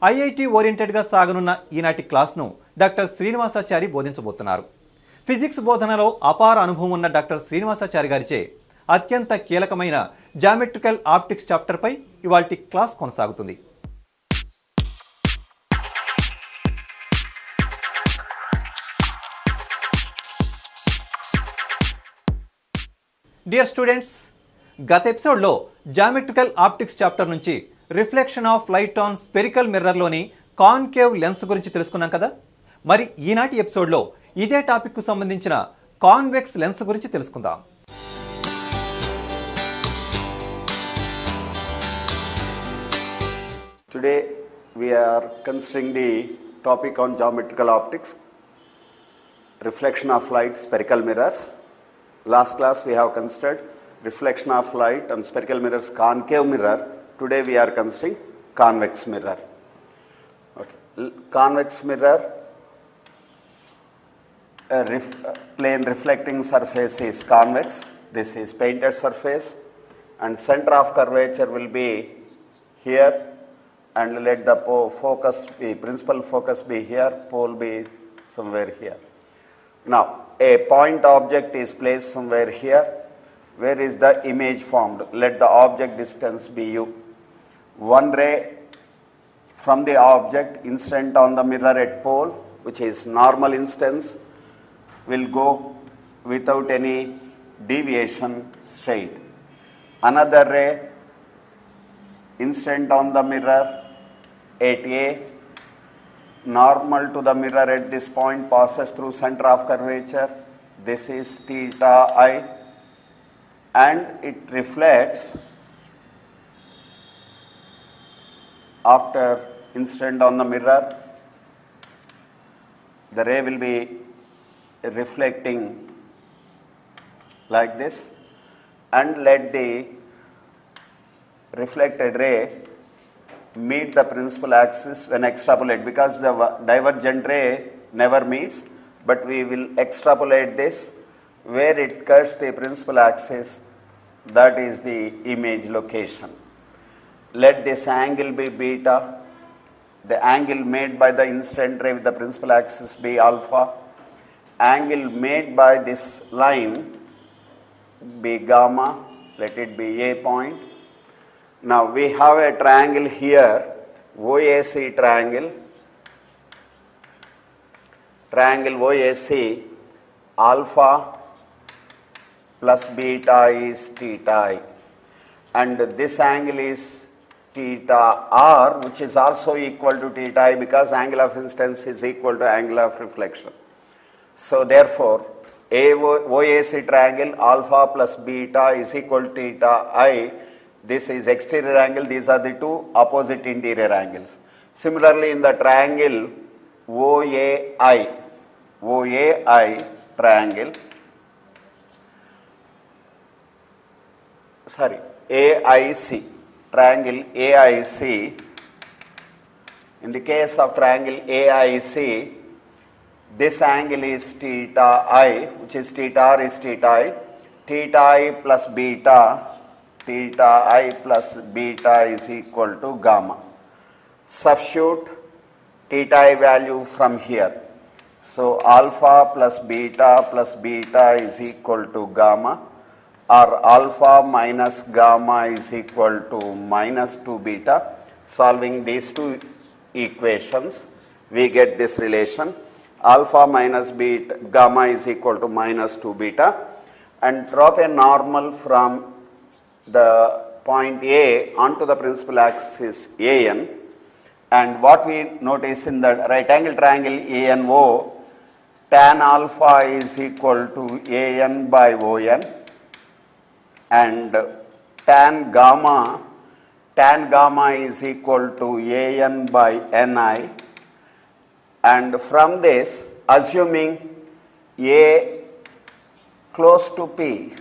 IIT ఓరియంటెడ్గా సాగనున్న ఈనాటి క్లాస్ను doctor Srinivasachari బోధించబోతున్నారు. Physics బోధనలో అపార అనుభవం ఉన్న డాక్టర్ శ్రీనివాసాచారి గారిచే అత్యంత కీలకమైన జామెట్రికల్ ఆప్టిక్స్ చాప్టర్పై ఇవాల్టి క్లాస్ కొనసాగుతుంది. డియర్ స్టూడెంట్స్, గత ఎపిసోడ్లో జామెట్రికల్ ఆప్టిక్స్ చాప్టర్ నుంచి reflection of light on spherical మిర్రర్లోని కాన్కేవ్ లెన్స్ గురించి తెలుసుకున్నాం కదా. మరి ఈనాటి ఎపిసోడ్లో ఇదే టాపిక్కు సంబంధించిన కాన్వెక్స్ లెన్స్ గురించి తెలుసుకుందాం. Today we are considering the topic on geometrical optics, reflection of light, spherical mirrors. Last class we have considered reflection of light on spherical mirrors, concave mirror. Today we are considering convex mirror. Okay. Convex mirror, plane reflecting surface is convex. This is painted surface and center of curvature will be here, and let the focus be, principal focus be here, pole be somewhere here. Now a point object is placed somewhere here. Where is the image formed? Let the object distance be u. One ray from the object incident on the mirror at pole, which is normal instance, will go without any deviation straight. Another ray incident on the mirror at A, normal to the mirror at this point, passes through center of curvature. This is theta I, and it reflects after incident on the mirror. The ray will be reflecting like this, and let the reflected ray meet the principal axis when extrapolate, because the divergent ray never meets, but we will extrapolate this where it cuts the principal axis, that is the image location. Let this angle be beta, the angle made by the incident ray with the principal axis be alpha, angle made by this line be gamma, let it be A point. Now we have a triangle here, OAC triangle, OAC, alpha plus beta is theta I, and this angle is theta R, which is also equal to theta I, because angle of incidence is equal to angle of reflection. So therefore OAC triangle alpha plus beta is equal to theta I. This is exterior angle, these are the two opposite interior angles. Similarly in the triangle OAI triangle, AIC, triangle AIC, in the case of triangle AIC, this angle is theta I, which is theta R is theta I plus beta, theta I plus beta is equal to gamma. Substitute theta I value from here. So alpha plus beta is equal to gamma, or alpha minus gamma is equal to minus 2 beta. Solving these two equations, we get this relation. Alpha minus beta, gamma is equal to minus 2 beta, and drop a normal from the point A onto the principal axis AN, and what we notice in the right angle triangle ANO, tan alpha is equal to AN by ON, and tan gamma is equal to AN by NI, and from this, assuming A close to P,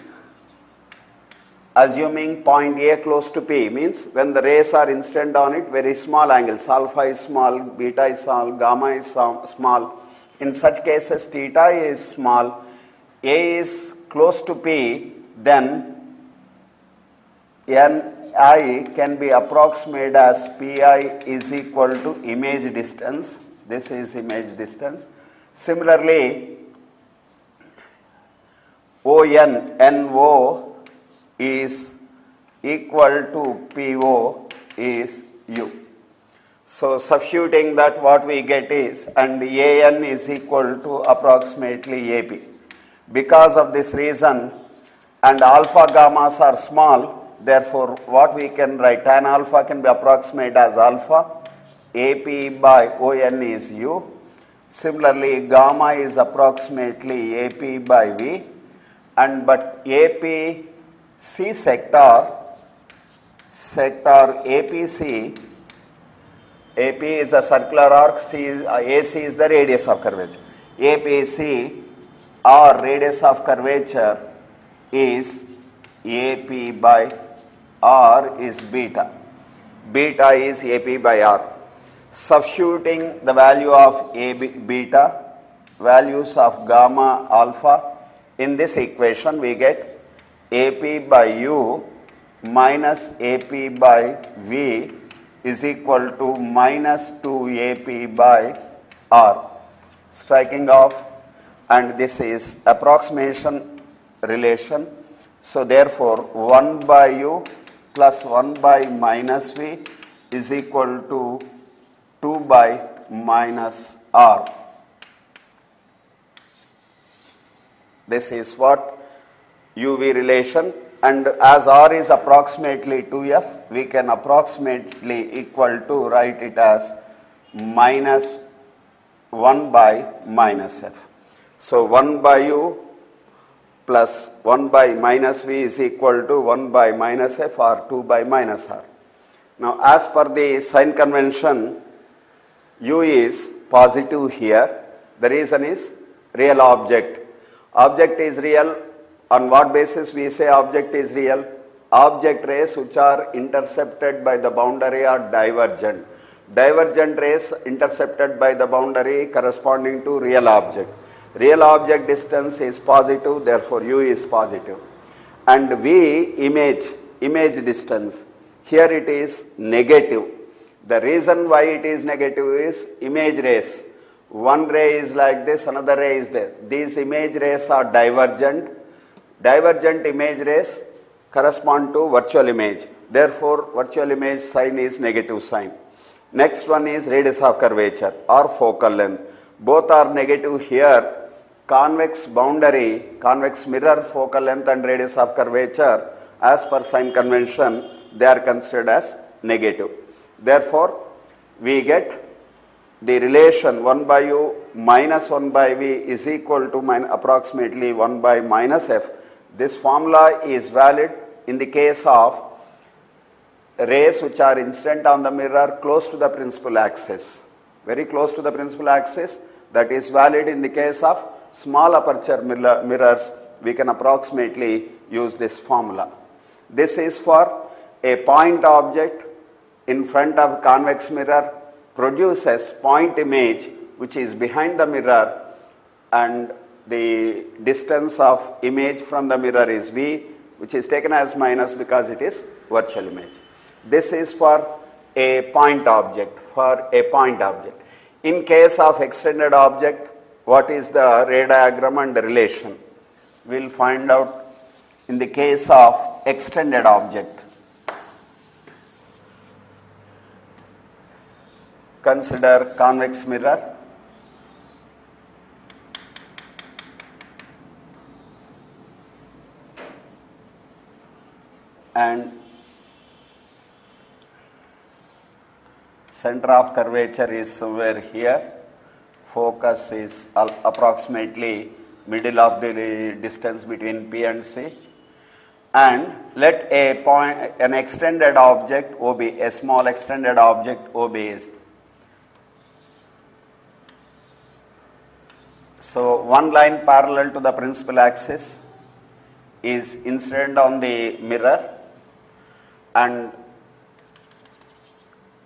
assuming point A close to P means when the rays are incident on it, very small angles, alpha is small, beta is small, gamma is small. In such cases theta is small, A is close to P, then I can be approximated as Pi is equal to image distance. This is image distance. Similarly, NO is equal to PO is U. So substituting that, what we get is, and AN is equal to approximately AP. Because of this reason, and alpha gammas are small, therefore what we can write, tan alpha can be approximated as alpha, AP by ON is U. Similarly, gamma is approximately AP by V, and but AP C sector APC, AP is a circular arc, AC is the radius of curvature. APC or radius of curvature is AP by R is beta. Beta is AP by R. Substituting the value of beta, values of gamma, alpha, in this equation we get AP by U minus AP by V is equal to minus 2AP by R. Striking off, and this is approximation relation. So therefore 1 by U plus 1 by minus V is equal to 2 by minus R. This is what UV relation, and as R is approximately 2F, we can approximately equal to write it as minus 1 by minus F. So 1 by U plus 1 by minus V is equal to 1 by minus F or 2 by minus R. Now as per the sign convention, U is positive here. The reason is real object. Object is real. On what basis we say object is real? Object rays which are intercepted by the boundary are divergent. Divergent rays intercepted by the boundary corresponding to real object. Real object distance is positive, therefore U is positive. And V image distance, here it is negative. The reason why it is negative is image rays. One ray is like this, another ray is there. These image rays are divergent. Divergent image rays correspond to virtual image. Therefore, virtual image sign is negative sign. Next one is radius of curvature or focal length. Both are negative here. Convex boundary, convex mirror focal length and radius of curvature, as per sign convention, they are considered as negative. Therefore, we get the relation 1 by U minus 1 by V is equal to approximately 1 by minus F. This formula is valid in the case of rays which are incident on the mirror close to the principal axis. Very close to the principal axis. That is valid in the case of small aperture mirrors. We can approximately use this formula. This is for a point object in front of convex mirror produces point image which is behind the mirror, and the distance of image from the mirror is V, which is taken as minus because it is virtual image. This is for a point object, In case of extended object, what is the ray diagram and the relation? We will find out in the case of extended object. Consider convex mirror. And center of curvature is somewhere here. Focus is approximately middle of the distance between P and C. And let an extended object OB, a small extended object OB is. So one line parallel to the principal axis is incident on the mirror, and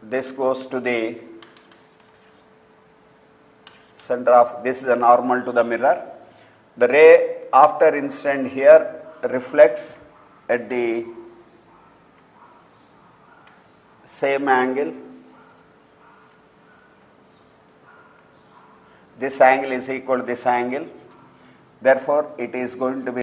this goes to the center of, this is a normal to the mirror. The ray after incident here reflects at the same angle. This angle is equal to this angle. Therefore, it is going to be